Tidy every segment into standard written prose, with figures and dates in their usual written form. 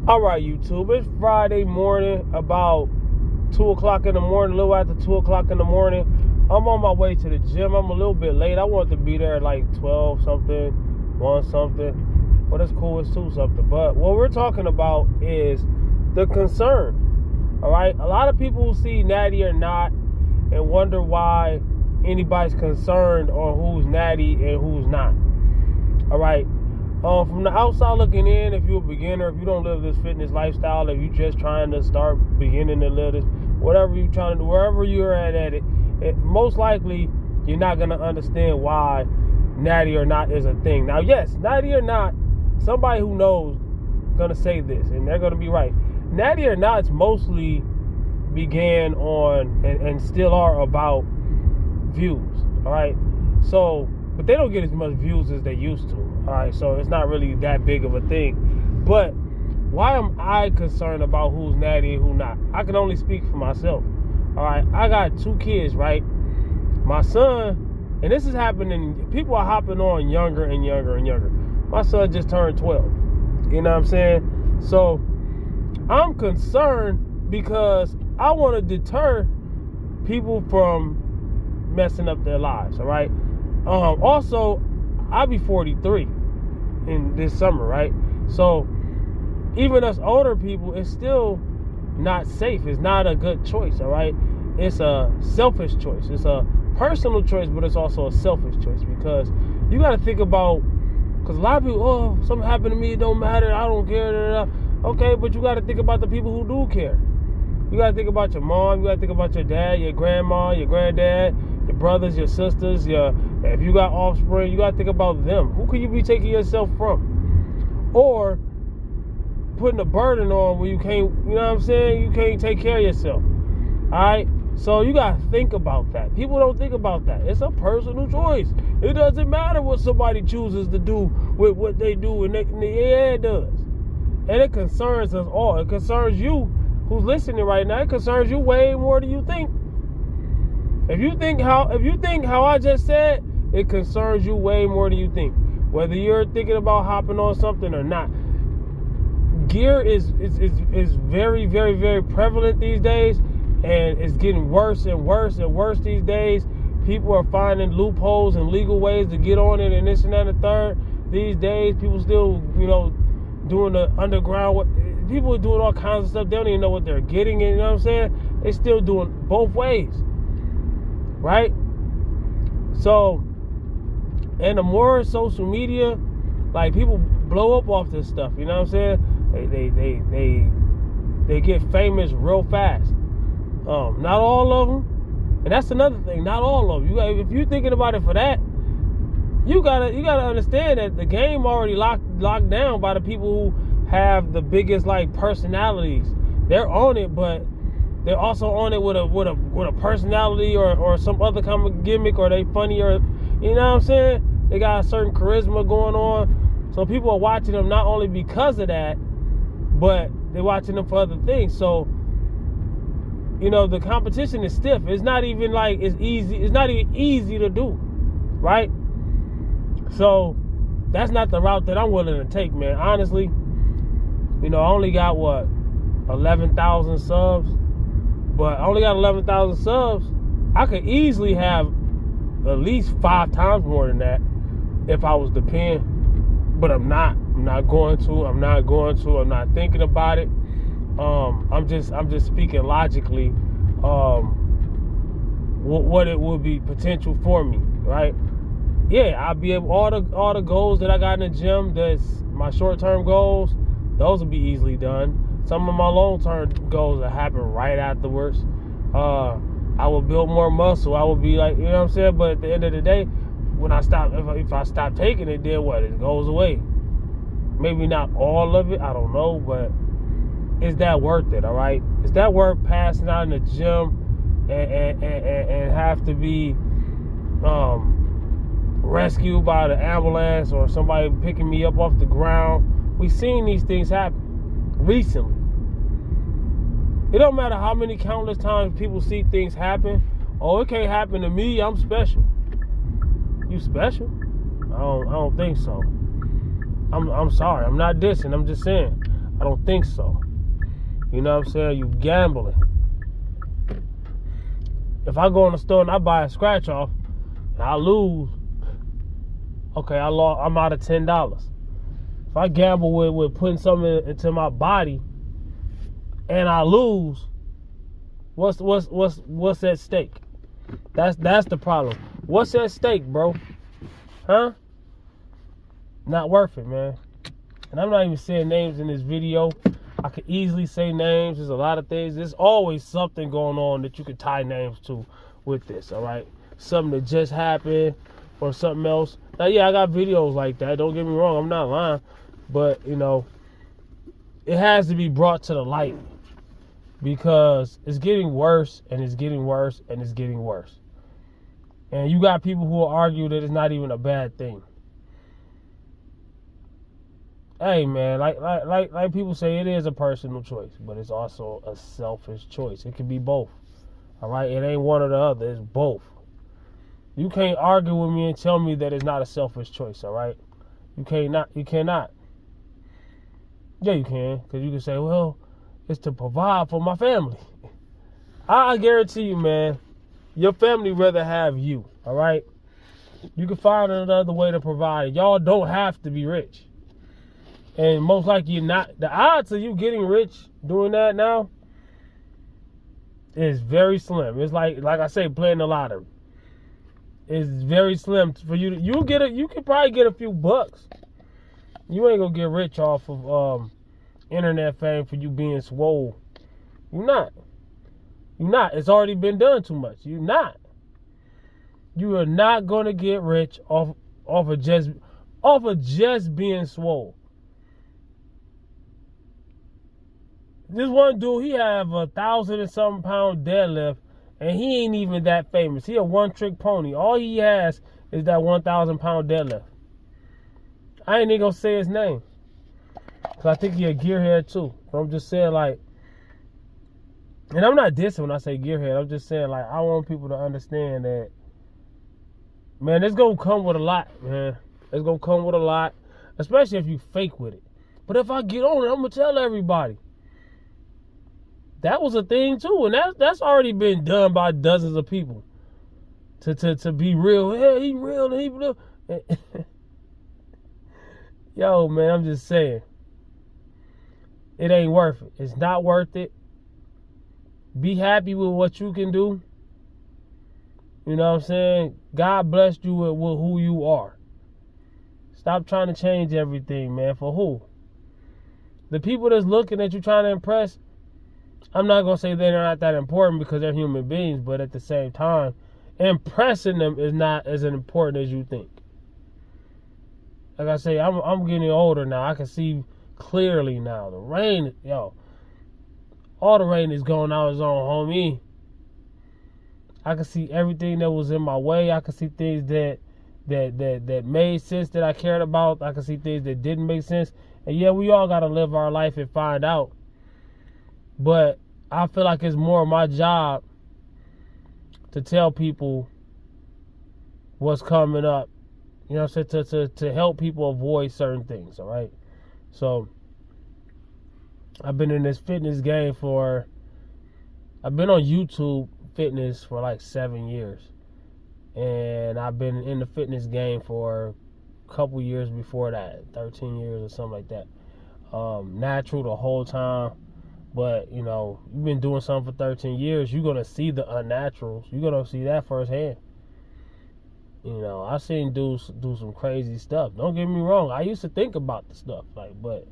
All right, YouTube, it's Friday morning, about 2 o'clock in the morning, a little after 2 o'clock in the morning. I'm on my way to the gym. I'm a little bit late. I wanted to be there at like 12 something, 1 something. But it's cool, it's 2 something. But what we're talking about is the concern, all right? A lot of people see Natty or not and wonder why anybody's concerned on who's natty and who's not, all right? From the outside looking in, if you're a beginner, if you don't live this fitness lifestyle, if you're just trying to start beginning to live this, whatever you're trying to do, wherever you're at it, most likely you're not going to understand why natty or not is a thing. Now, yes, natty or not, somebody who knows going to say this, and they're going to be right. Natty or nots mostly began on, and still are about views, all right? So, but they don't get as much views as they used to. All right, so it's not really that big of a thing. But why am I concerned about who's natty and who not? I can only speak for myself. All right, I got 2 kids, right? My son, and this is happening, people are hopping on younger and younger and younger. My son just turned 12. You know what I'm saying? So I'm concerned because I want to deter people from messing up their lives, all right? Also, I'll be 43 in this summer, right? So even us older people, it's still not safe. It's not a good choice, all right? It's a selfish choice. It's a personal choice, but it's also a selfish choice because you got to think about, because a lot of people, oh, something happened to me, it don't matter, I don't care. Da, da, da. Okay, but you got to think about the people who do care. You got to think about your mom. You got to think about your dad, your grandma, your granddad, your brothers, your sisters, if you got offspring, you got to think about them. Who could you be taking yourself from? Or putting a burden on where you can't, you know what I'm saying? You can't take care of yourself. All right? So you got to think about that. People don't think about that. It's a personal choice. It doesn't matter what somebody chooses to do with what they do. And yeah, it does. And it concerns us all. It concerns you who's listening right now. It concerns you way more than you think. If you think how I just said, it concerns you way more than you think. Whether you're thinking about hopping on something or not. Gear is very, very, very prevalent these days, and it's getting worse and worse and worse these days. People are finding loopholes and legal ways to get on it and this and that and the third. These days, people still, doing the underground. People are doing all kinds of stuff. They don't even know what they're getting. You know what I'm saying? They still doing both ways. Right? So, and the more social media, like, people blow up off this stuff, you know what I'm saying? They get famous real fast. Not all of them, and that's another thing. Not all of them. If you're thinking about it for that, you gotta understand that the game already locked down by the people who have the biggest personalities. They're on it, but they're also on it with a personality or some other kind of gimmick, or they funny, or you know what I'm saying? They got a certain charisma going on. So people are watching them not only because of that, but they're watching them for other things. So, the competition is stiff. It's not even it's easy. It's not even easy to do, right? So that's not the route that I'm willing to take, man. Honestly, I only got 11,000 subs. But I only got 11,000 subs. I could easily have at least 5 times more than that if I was to pin. But I'm not. I'm not going to. I'm not thinking about it. I'm just speaking logically. What it would be potential for me, right? Yeah, I'll be able, all the goals that I got in the gym. That's my short-term goals. Those will be easily done. Some of my long-term goals will happen right afterwards. I will build more muscle. I will be you know what I'm saying? But at the end of the day, when I stop, if I stop taking it, then what? It goes away. Maybe not all of it. I don't know, but is that worth it? All right? Is that worth passing out in the gym and have to be rescued by the ambulance or somebody picking me up off the ground? We've seen these things happen recently. It don't matter how many countless times people see things happen. Oh, it can't happen to me. I'm special. You special? I don't think so. I'm sorry. I'm not dissing. I'm just saying. I don't think so. You know what I'm saying? You gambling. If I go in the store and I buy a scratch off and I lose, okay, I'm out of $10. If I gamble with putting something into my body and I lose, what's at stake? That's the problem. What's at stake, bro? Huh? Not worth it, man. And I'm not even saying names in this video. I could easily say names. There's a lot of things. There's always something going on that you could tie names to with this, all right? Something that just happened or something else. Now, yeah, I got videos like that. Don't get me wrong. I'm not lying. But, you know, it has to be brought to the light because it's getting worse and it's getting worse and it's getting worse. And you got people who will argue that it's not even a bad thing. Hey, man, like people say, it is a personal choice, but it's also a selfish choice. It can be both, all right? It ain't one or the other. It's both. You can't argue with me and tell me that it's not a selfish choice, all right? You cannot. Yeah, you can, because you can say, well, it's to provide for my family. I guarantee you, man, your family rather have you, all right? You can find another way to provide. Y'all don't have to be rich. And most likely you're not. The odds of you getting rich doing that now is very slim. It's like I say, playing the lottery. It's very slim for you. You can probably get a few bucks. You ain't gonna get rich off of internet fame for you being swole. You're not. It's already been done too much. You're not. You are not gonna get rich off of just being swole. This one dude, he have 1,000 and something pound deadlift, and he ain't even that famous. He a one-trick pony. All he has is that 1,000 pound deadlift. I ain't even gonna say his name, cause I think he a gearhead too. But I'm just saying, like, and I'm not dissing when I say gearhead. I'm just saying, like, I want people to understand that, man, it's gonna come with a lot, man. It's gonna come with a lot, especially if you fake with it. But if I get on it, I'm gonna tell everybody. That was a thing too, and that's already been done by dozens of people. To be real, hey, he real, he real. Yo, man, I'm just saying, it ain't worth it. It's not worth it. Be happy with what you can do. You know what I'm saying? God blessed you with who you are. Stop trying to change everything, man. For who? The people that's looking at you trying to impress, I'm not going to say they're not that important because they're human beings, but at the same time, impressing them is not as important as you think. Like I say, I'm getting older now. I can see clearly now. The rain, all the rain is going out is on, homie. I can see everything that was in my way. I can see things that made sense that I cared about. I can see things that didn't make sense. And yeah, we all got to live our life and find out. But I feel like it's more of my job to tell people what's coming up. You know what I'm saying? To help people avoid certain things, all right? So, I've been in this fitness game I've been on YouTube fitness for like 7 years. And I've been in the fitness game for a couple years before that, 13 years or something like that. Natural the whole time. But, you know, you've been doing something for 13 years, you're going to see the unnaturals. You're going to see that firsthand. You know, I've seen dudes do some crazy stuff. Don't get me wrong. I used to think about the stuff, but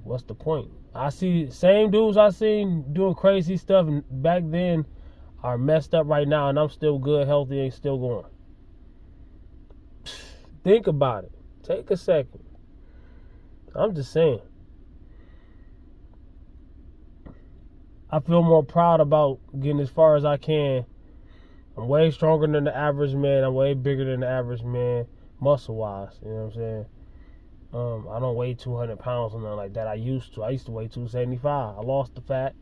what's the point? I see same dudes I seen doing crazy stuff back then are messed up right now, and I'm still good, healthy, and still going. Think about it. Take a second. I'm just saying. I feel more proud about getting as far as I can. I'm way stronger than the average man. I'm way bigger than the average man, muscle-wise. You know what I'm saying? I don't weigh 200 pounds or nothing like that. I used to weigh 275. I lost the fat.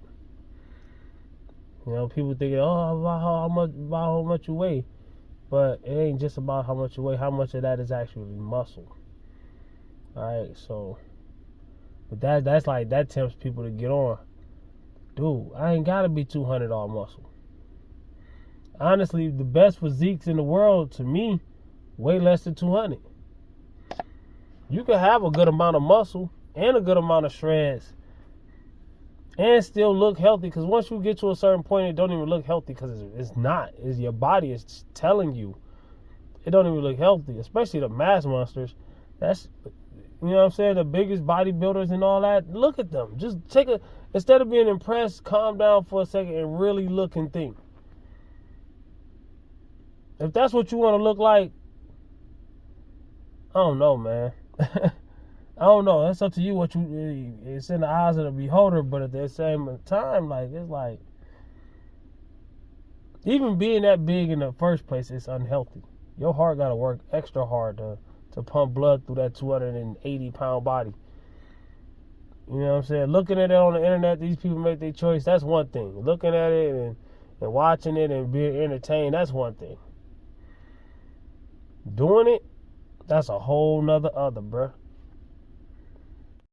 You know, people thinking, about how much you weigh. But it ain't just about how much you weigh. How much of that is actually muscle. Alright, so But that's like, that tempts people to get on. Dude, I ain't gotta be 200 all muscle. Honestly, the best physiques in the world, to me, way less than 200. You can have a good amount of muscle and a good amount of shreds and still look healthy, because once you get to a certain point, it don't even look healthy, because it's not. It's your body is telling you it don't even look healthy, especially the mass monsters. That's, you know what I'm saying, the biggest bodybuilders and all that. Look at them. Just instead of being impressed, calm down for a second and really look and think. If that's what you want to look like, I don't know, man. I don't know. That's up to you. It's in the eyes of the beholder. But at the same time, like, it's like, even being that big in the first place is unhealthy. Your heart got to work extra hard to pump blood through that 280-pound body. You know what I'm saying? Looking at it on the internet, these people make their choice. That's one thing. Looking at it and watching it and being entertained, that's one thing. Doing it, that's a whole nother bruh.